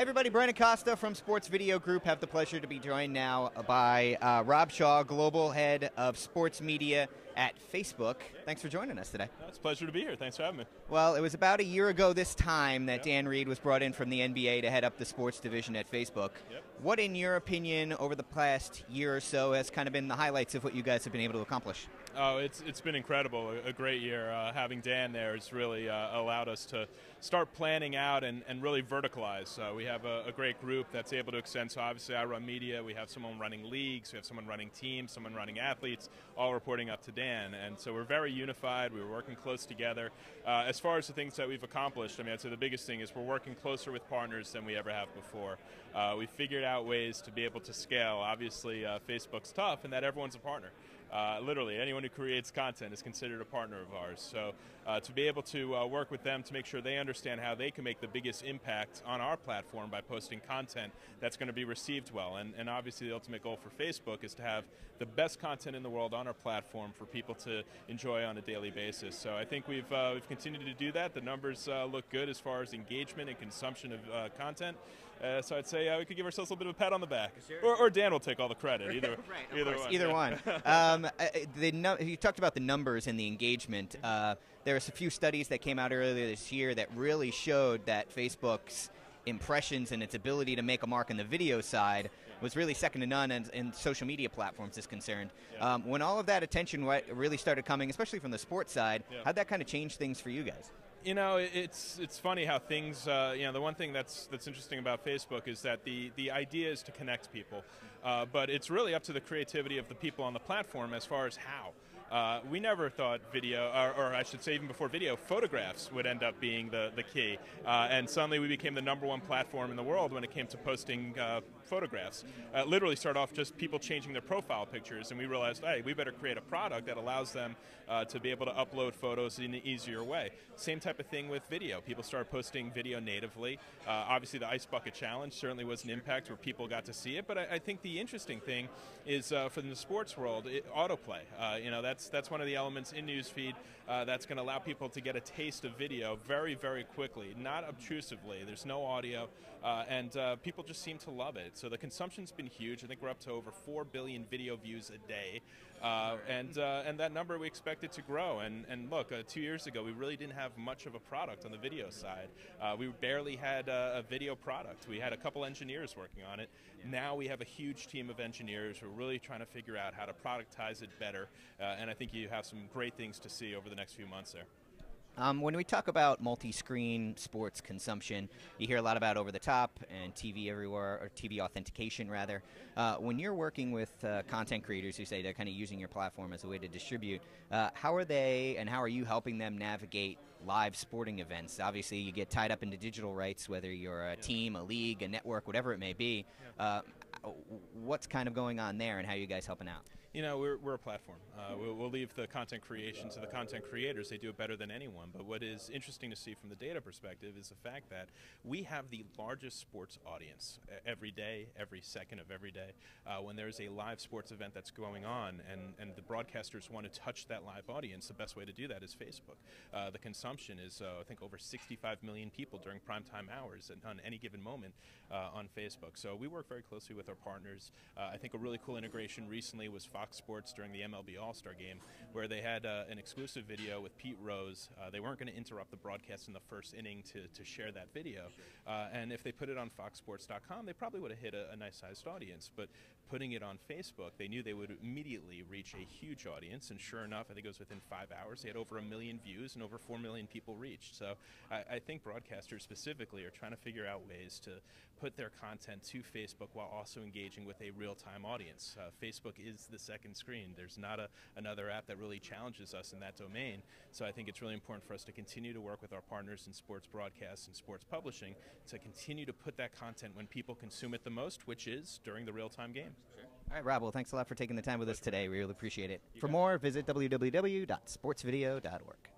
Hey everybody, Brandon Costa from Sports Video Group. Have the pleasure to be joined now by Rob Shaw, Global Head of Sports Media at Facebook. Thanks for joining us today. It's a pleasure to be here. Thanks for having me. Well, it was about a year ago this time that Dan Reed was brought in from the NBA to head up the sports division at Facebook. What, in your opinion, over the past year or so has kind of been the highlights of what you guys have been able to accomplish? Oh, it's been incredible. A great year. Having Dan there has really allowed us to start planning out and really verticalize. We have a great group that's able to extend. So obviously I run media. We have someone running leagues. We have someone running teams, someone running athletes, all reporting up to Dan. And so we're very unified. We were working close together. As far as the things that we've accomplished, I mean, I'd say the biggest thing is we're working closer with partners than we ever have before. We figured out ways to be able to scale. Obviously, Facebook's tough in that everyone's a partner. Literally, anyone who creates content is considered a partner of ours. So to be able to work with them to make sure they understand how they can make the biggest impact on our platform by posting content that's going to be received well. And obviously the ultimate goal for Facebook is to have the best content in the world on our platform for people to enjoy on a daily basis. So I think we've continued to do that. The numbers look good as far as engagement and consumption of content. So I'd say we could give ourselves a little bit of a pat on the back. Sure. Or Dan will take all the credit. Either one. You talked about the numbers and the engagement. There was a few studies that came out earlier this year that really showed that Facebook's impressions and its ability to make a mark on the video side was really second to none in social media platforms is concerned. When all of that attention really started coming, especially from the sports side, how'd that kind of change things for you guys? You know, it's funny how things, the one thing that's interesting about Facebook is that the idea is to connect people, but it's really up to the creativity of the people on the platform as far as how. We never thought video, or I should say even before video, photographs would end up being the key. And suddenly we became the #1 platform in the world when it came to posting photographs. Literally started off just people changing their profile pictures, and we realized, hey, we better create a product that allows them to be able to upload photos in an easier way. Same type of thing with video. People started posting video natively. Obviously the Ice Bucket Challenge certainly was an impact where people got to see it, but I think the interesting thing is for the sports world, autoplay. That's one of the elements in Newsfeed that's going to allow people to get a taste of video very, very quickly, not obtrusively. There's no audio, and people just seem to love it. So the consumption's been huge. I think we're up to over 4 billion video views a day, and that number we expect it to grow. And look, 2 years ago we really didn't have much of a product on the video side. We barely had a video product. We had a couple engineers working on it. Now we have a huge team of engineers who are really trying to figure out how to productize it better, and I think you have some great things to see over the next few months there. When we talk about multi-screen sports consumption, you hear a lot about over-the-top and TV everywhere, or TV authentication, rather. When you're working with content creators who say they're kind of using your platform as a way to distribute, how are they and how are you helping them navigate live sporting events? Obviously, you get tied up into digital rights, whether you're a team, a league, a network, whatever it may be. What's kind of going on there, and how are you guys helping out? You know, we're a platform. We'll leave the content creation to the content creators. They do it better than anyone. But what is interesting to see from the data perspective is the fact that we have the largest sports audience every day, every second of every day. When there's a live sports event that's going on and the broadcasters want to touch that live audience, the best way to do that is Facebook. The consumption is, I think, over 65 million people during primetime hours on any given moment on Facebook. So we work very closely with our partners. I think a really cool integration recently was Fox Sports during the MLB All-Star Game, where they had an exclusive video with Pete Rose. They weren't going to interrupt the broadcast in the first inning to share that video. And if they put it on foxsports.com, they probably would have hit a nice-sized audience. But putting it on Facebook, they knew they would immediately reach a huge audience. And sure enough, I think it was within 5 hours, they had over 1 million views and over 4 million people reached. So I think broadcasters specifically are trying to figure out ways to put their content to Facebook while also engaging with a real-time audience. Facebook is the second screen. There's not another app that really challenges us in that domain. So I think it's really important for us to continue to work with our partners in sports broadcasts and sports publishing to continue to put that content when people consume it the most, which is during the real-time game. Sure. All right, Rob, well, thanks a lot for taking the time with us today. We really appreciate it. For more, visit www.sportsvideo.org.